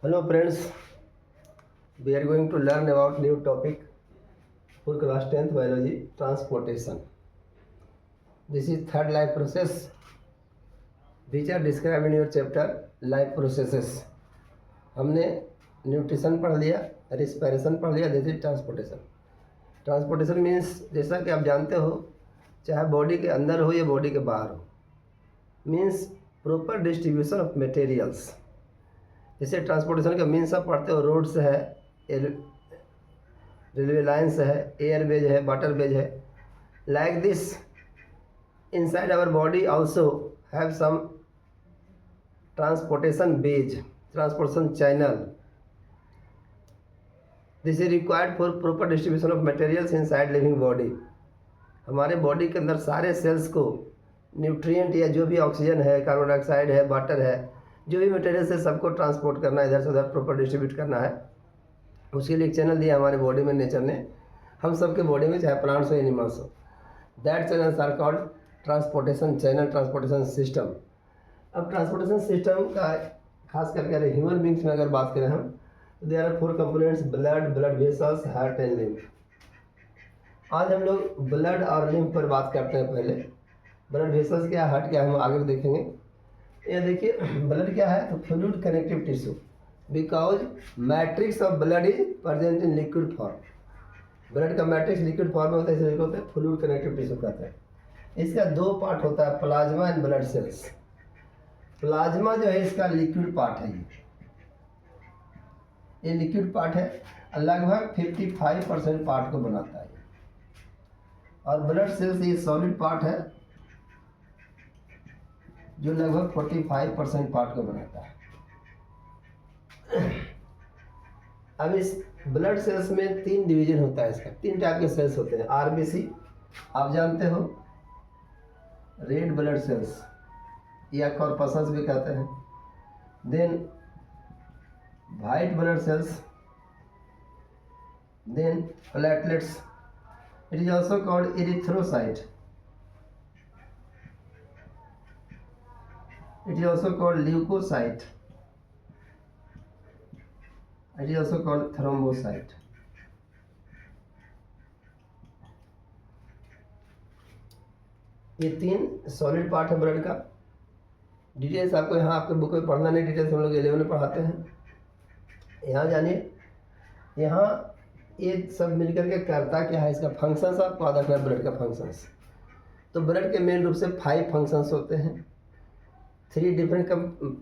Hello friends, we are going to learn about new topic for class 10th biology, transportation. This is third life process which are described in your chapter life processes. हमने nutrition पढ़ लिया, respiration पढ़ लिया, this is transportation. Transportation means जैसा कि आप जानते हो, चाहे बॉडी के अंदर हो या बॉडी के बाहर हो, means proper distribution of materials. जैसे ट्रांसपोर्टेशन का मीन्स आप पढ़ते हो, रोड्स है, रेलवे लाइन्स है, एयरवेज है, वाटरवेज है. Like this inside our body also have some transportation ways, transportation channel. This is required for proper distribution of materials inside living body. हमारे बॉडी के अंदर सारे सेल्स को न्यूट्रिएंट या जो भी ऑक्सीजन है, कार्बन डाइऑक्साइड है, वाटर है, जो भी मटेरियल है सबको ट्रांसपोर्ट करना है, इधर से उधर प्रॉपर डिस्ट्रीब्यूट करना है. उसके लिए एक चैनल दिया हमारे बॉडी में नेचर ने, हम सबके बॉडी में, चाहे प्लांट्स हो एनिमल्स हो. That channels are called transportation channel, transportation system. अब ट्रांसपोर्टेशन सिस्टम का खास करके ह्यूमन बींग्स में अगर बात करें हम, तो there are 4 components: blood, blood vessels, heart and lymph. आज हम लोग ब्लड और लिम्फ पर बात करते हैं. पहले ब्लड वेसल्स क्या, हार्ट क्या, हम आगे देखेंगे. ये देखिए, ब्लड क्या है, तो fluid connective tissue, because matrix of blood is present in liquid form. Blood का मैट्रिक्स लिक्विड फॉर्म में होता है, इसलिए होता है फ्लूइड कनेक्टिव टिश्यू कहते हैं. इसका 2 पार्ट होता है, plasma and blood cells. Plasma जो है इसका लिक्विड पार्ट है, ये लिक्विड पार्ट है, लगभग 55% पार्ट को बनाता है. और ब्लड सेल्स ये सॉलिड पार्ट है जो लगभग 45% पार्ट को बनाता है. अब इस ब्लड सेल्स में 3 डिवीजन होता है. इसका 3 टाइप के सेल्स होते हैं. आरबीसी आप जानते हो, रेड ब्लड सेल्स या कॉर्पसल्स भी कहते हैं. Then white blood cells, then platelets. It is also called erythrocyte. It is also called leukocyte. It is also called thrombocyte. ये 3 सॉलिड पार्ट है ब्लड का. डिटेल्स आपको यहाँ आपके बुक में पढ़ना नहीं, डिटेल्स हम लोग 11 में पढ़ाते हैं. यहाँ जानिए, यहाँ ये सब मिलकर के करता क्या है, इसका फंक्शंस आपको याद रखना है. ब्लड का फंक्शंस, तो ब्लड के मेन रूप से 5 फंक्शंस होते हैं. 3 different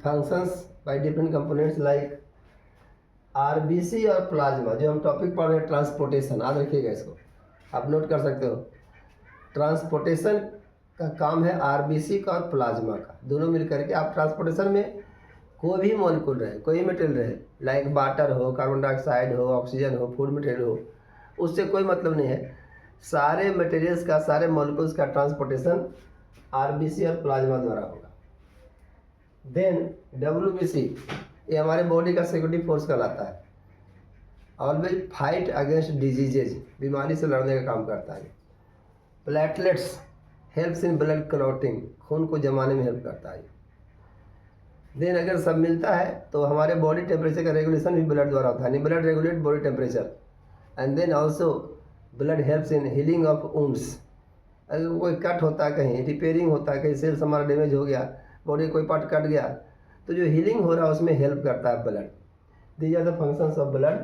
functions by different components like RBC और प्लाज्मा. जो हम टॉपिक पढ़ रहे हैं ट्रांसपोर्टेशन, याद रखिएगा, इसको आप नोट कर सकते हो. ट्रांसपोर्टेशन का काम है आरबीसी का और प्लाज्मा का, दोनों मिलकर के. आप ट्रांसपोर्टेशन में कोई भी मॉलिक्यूल रहे, कोई मटेरियल रहे, लाइक वाटर हो, कार्बन डाइऑक्साइड हो, ऑक्सीजन हो, फूड मटेरियल हो, उससे कोई मतलब नहीं है. सारे मटेरियल्स का, सारे मॉलिक्यूल्स का ट्रांसपोर्टेशन आरबीसी और प्लाज्मा द्वारा होगा. देन WBC, ये हमारे बॉडी का सिक्योरिटी फोर्स कहलाता है. ऑलवेज फाइट अगेंस्ट डिजीजेज, बीमारी से लड़ने का काम करता है. Platelets helps in blood clotting, खून को जमाने में हेल्प करता है. देन अगर सब मिलता है तो हमारे बॉडी टेम्परेचर का रेगुलेशन भी ब्लड द्वारा होता है. Blood regulate body temperature. And then also blood helps in healing of wounds. अगर कोई कट होता है, कहीं रिपेयरिंग होता है, कहीं सेल्स हमारा डैमेज हो गया, बॉडी कोई पार्ट कट गया, तो जो हीलिंग हो रहा है उसमें हेल्प करता है blood. These are the functions of blood.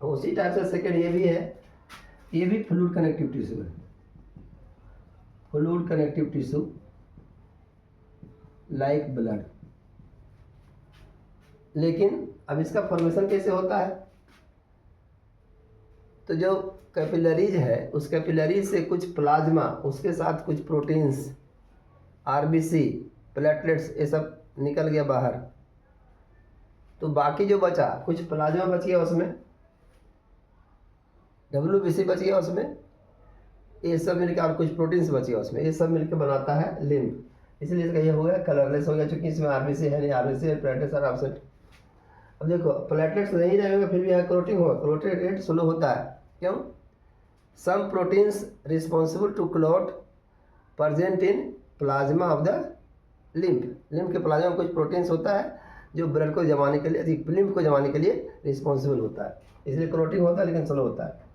उसी टाइप से सेकेंड ये भी है, ये भी फ्लूइड कनेक्टिव टिश्यू है. Fluid connective tissue like blood. लेकिन अब इसका फॉर्मेशन कैसे होता है, तो जो कैपिलरीज है, उस कैपिलरीज से कुछ प्लाज्मा, उसके साथ कुछ प्रोटीन्स, आरबीसी, प्लेटलेट्स, ये सब निकल गया बाहर. तो बाकी जो बचा, कुछ प्लाज्मा बच गया उसमें, WBC बच गया उसमें, ये सब मिलकर, और कुछ प्रोटीन्स बच गया उसमें, ये सब मिलकर बनाता है लिम्फ. इसलिए इसका ये हो गया कलरलेस हो गया, क्योंकि इसमें आरबीसी है नहीं, आरबीसी है, प्लेटलेट्स आर एब्सेंट. अब देखो, प्लेटलेट्स नहीं रहेगा फिर भी यहाँ क्लोटिंग होगा, क्लोटेड रेट स्लो होता है. क्यों? Some proteins responsible to clot present in plasma of the lymph. Lymph के प्लाज्मा में कुछ प्रोटीन्स होता है जो ब्लड को जमाने के लिए, लिम्फ को जमाने के लिए रिस्पॉन्सिबल होता है। इसलिए क्लोटिंग होता है लेकिन स्लो होता है।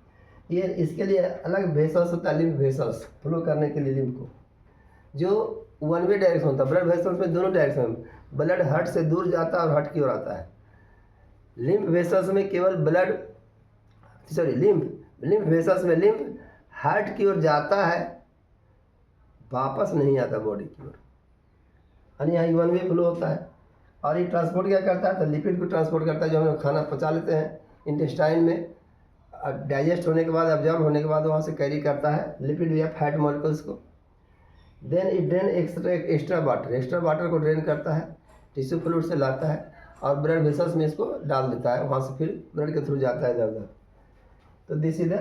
ये इसके लिए अलग वेसल्स होता है, लिम्फ वेसल्स फ्लो करने के लिए लिम्फ को, जो वन वे डायरेक्शन होता है। ब्लड वेसल्स में दोनों डायरेक्शन, ब्लड हार्ट से दूर जाता है और हार्ट की ओर आता है। लिम्फ वेसल्स में केवल ब्लड, लिम्फ वेसल्स में लिम्फ हार्ट की ओर जाता है, वापस नहीं आता बॉडी की ओर, यानी यहाँ वन वे फ्लो होता है। और ये ट्रांसपोर्ट क्या करता है, तो लिपिड को ट्रांसपोर्ट करता है, जो हम खाना पचा लेते हैं इंटेस्टाइन में, डाइजेस्ट होने के बाद, ऑब्जर्व होने के बाद वहाँ से कैरी करता है लिपिड या फैट मॉलिक्यूल्स को। Then it drain extra water को ड्रेन करता है, टिश्यू फ्लूइड से लाता है और ब्लड वेसल्स में इसको डाल देता है, वहाँ से फिर ब्लड के थ्रू जाता है इधर उधर। तो this is the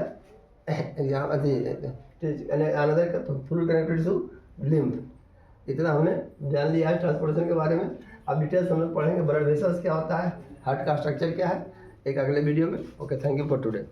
another full connected to lymph. इतना हमने जान लिया है ट्रांसपोर्टेशन के बारे में। अब डिटेल्स हम लोग पढ़ेंगे, ब्लड वेसल्स क्या होता है, हार्ट का स्ट्रक्चर क्या है, एक अगले वीडियो में। Okay, thank you for today.